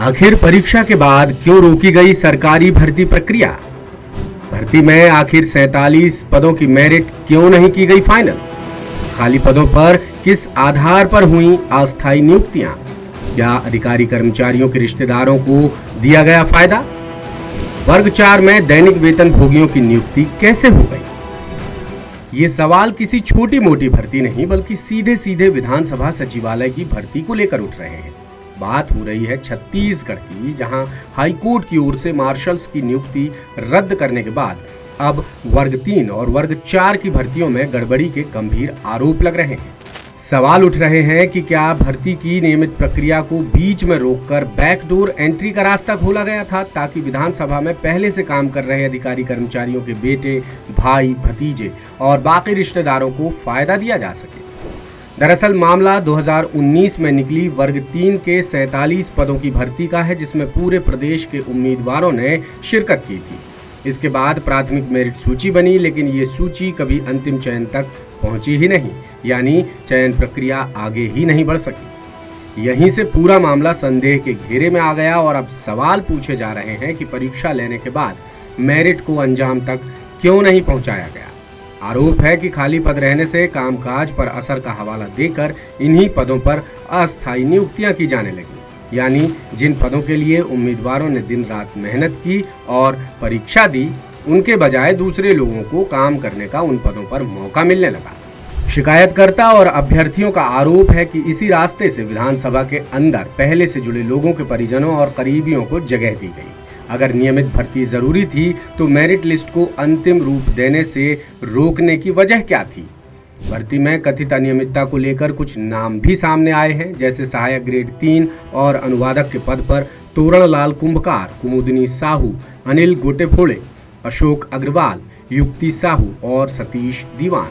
आखिर परीक्षा के बाद क्यों रोकी गई सरकारी भर्ती प्रक्रिया? भर्ती में आखिर 47 पदों की मेरिट क्यों नहीं की गई फाइनल? खाली पदों पर किस आधार पर हुई अस्थायी नियुक्तियां? क्या अधिकारी कर्मचारियों के रिश्तेदारों को दिया गया फायदा? वर्ग 4 में दैनिक वेतन भोगियों की नियुक्ति कैसे हो गई? ये सवाल किसी छोटी मोटी भर्ती नहीं बल्कि सीधे सीधे विधानसभा सचिवालय की भर्ती को लेकर उठ रहे हैं। बात हो रही है छत्तीसगढ़ की, जहां हाईकोर्ट की ओर से मार्शल्स की नियुक्ति रद्द करने के बाद अब वर्ग 3 और वर्ग 4 की भर्तियों में गड़बड़ी के गंभीर आरोप लग रहे हैं। सवाल उठ रहे हैं कि क्या भर्ती की नियमित प्रक्रिया को बीच में रोककर बैकडोर एंट्री का रास्ता खोला गया था, ताकि विधानसभा में पहले से काम कर रहे अधिकारी कर्मचारियों के बेटे, भाई, भतीजे और बाकी रिश्तेदारों को फायदा दिया जा सके। दरअसल मामला 2019 में निकली वर्ग 3 के 47 पदों की भर्ती का है, जिसमें पूरे प्रदेश के उम्मीदवारों ने शिरकत की थी। इसके बाद प्राथमिक मेरिट सूची बनी, लेकिन ये सूची कभी अंतिम चयन तक पहुंची ही नहीं, यानी चयन प्रक्रिया आगे ही नहीं बढ़ सकी। यहीं से पूरा मामला संदेह के घेरे में आ गया और अब सवाल पूछे जा रहे हैं कि परीक्षा लेने के बाद मेरिट को अंजाम तक क्यों नहीं पहुंचाया गया। आरोप है कि खाली पद रहने से कामकाज पर असर का हवाला देकर इन्हीं पदों पर अस्थायी नियुक्तियां की जाने लगी, यानी जिन पदों के लिए उम्मीदवारों ने दिन रात मेहनत की और परीक्षा दी, उनके बजाय दूसरे लोगों को काम करने का उन पदों पर मौका मिलने लगा। शिकायतकर्ता और अभ्यर्थियों का आरोप है कि इसी रास्ते से विधानसभा के अंदर पहले से जुड़े लोगों के परिजनों और करीबियों को जगह दी गई। अगर नियमित भर्ती जरूरी थी तो मेरिट लिस्ट को अंतिम रूप देने से रोकने की वजह क्या थी? भर्ती में कथित अनियमितता को लेकर कुछ नाम भी सामने आए हैं, जैसे सहायक ग्रेड 3 और अनुवादक के पद पर तोरणलाल कुंभकार, कुमुदिनी साहू, अनिल गोटेफोड़े, अशोक अग्रवाल, युक्ति साहू और सतीश दीवान।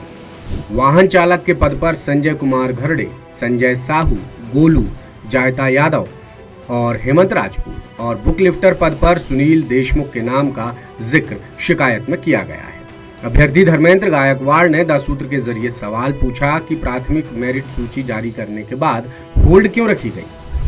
वाहन चालक के पद पर संजय कुमार घरड़े, संजय साहू, गोलू, जायता यादव और हेमंत राजपूत और बुक लिफ्टर पद पर सुनील देशमुख के नाम का जिक्र शिकायत में किया गया है। अभ्यर्थी धर्मेंद्र गायकवाड़ ने द सूत्र के जरिए सवाल पूछा कि प्राथमिक मेरिट सूची जारी करने के बाद होल्ड क्यों रखी गई।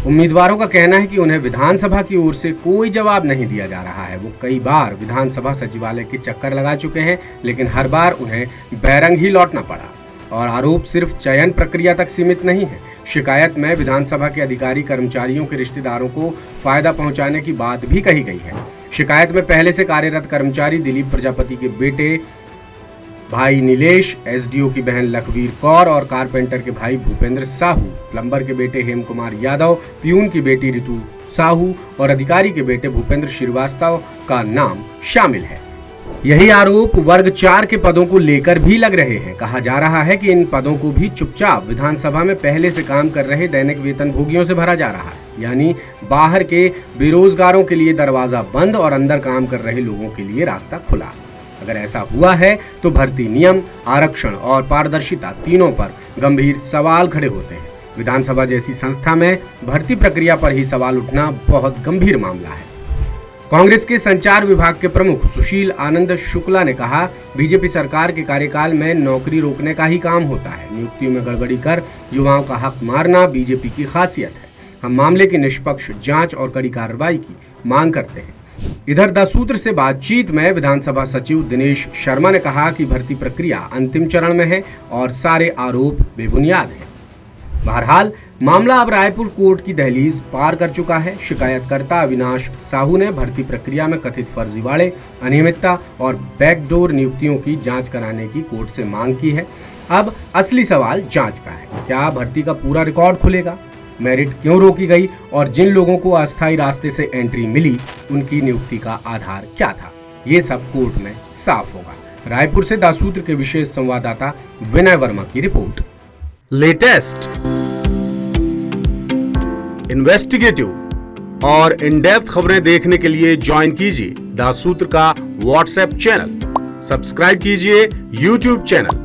उम्मीदवारों का कहना है कि उन्हें विधानसभा की ओर से कोई जवाब नहीं दिया जा रहा है। वो कई बार विधानसभा सचिवालय के चक्कर लगा चुके हैं, लेकिन हर बार उन्हें बैरंग ही लौटना पड़ा। और आरोप सिर्फ चयन प्रक्रिया तक सीमित नहीं है। शिकायत में विधानसभा के अधिकारी कर्मचारियों के रिश्तेदारों को फायदा पहुंचाने की बात भी कही गई है। शिकायत में पहले से कार्यरत कर्मचारी दिलीप प्रजापति के बेटे भाई नीलेश, एसडीओ की बहन लखवीर कौर और कारपेंटर के भाई भूपेंद्र साहू, प्लम्बर के बेटे हेम कुमार यादव, पियून की बेटी ऋतु साहू और अधिकारी के बेटे भूपेंद्र श्रीवास्तव का नाम शामिल है। यही आरोप वर्ग 4 के पदों को लेकर भी लग रहे हैं। कहा जा रहा है कि इन पदों को भी चुपचाप विधानसभा में पहले से काम कर रहे दैनिक वेतन भोगियों से भरा जा रहा है, यानी बाहर के बेरोजगारों के लिए दरवाजा बंद और अंदर काम कर रहे लोगों के लिए रास्ता खुला। अगर ऐसा हुआ है तो भर्ती नियम, आरक्षण और पारदर्शिता तीनों पर गंभीर सवाल खड़े होते हैं। विधानसभा जैसी संस्था में भर्ती प्रक्रिया पर ही सवाल उठना बहुत गंभीर मामला है। कांग्रेस के संचार विभाग के प्रमुख सुशील आनंद शुक्ला ने कहा, बीजेपी सरकार के कार्यकाल में नौकरी रोकने का ही काम होता है। नियुक्तियों में गड़बड़ी कर युवाओं का हक मारना बीजेपी की खासियत है। हम मामले की निष्पक्ष जांच और कड़ी कार्रवाई की मांग करते हैं। इधर द सूत्र से बातचीत में विधानसभा सचिव दिनेश शर्मा ने कहा कि भर्ती प्रक्रिया अंतिम चरण में है और सारे आरोप बेबुनियाद हैं। बहरहाल मामला अब रायपुर कोर्ट की दहलीज पार कर चुका है। शिकायतकर्ता अविनाश साहू ने भर्ती प्रक्रिया में कथित फर्जीवाड़े, अनियमितता और बैकडोर नियुक्तियों की जांच कराने की कोर्ट से मांग की है। अब असली सवाल जांच का है। क्या भर्ती का पूरा रिकॉर्ड खुलेगा? मेरिट क्यों रोकी गई और जिन लोगों को अस्थायी रास्ते से एंट्री मिली, उनकी नियुक्ति का आधार क्या था? ये सब कोर्ट में साफ होगा। रायपुर से द सूत्र के विशेष संवाददाता विनय वर्मा की रिपोर्ट। लेटेस्ट, इन्वेस्टिगेटिव और इन डेप्थ खबरें देखने के लिए ज्वाइन कीजिए द सूत्र का व्हाट्सएप चैनल, सब्सक्राइब कीजिए यूट्यूब चैनल,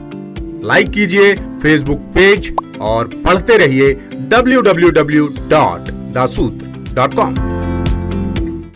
लाइक कीजिए फेसबुक पेज और पढ़ते रहिए www.daसूत्र.com।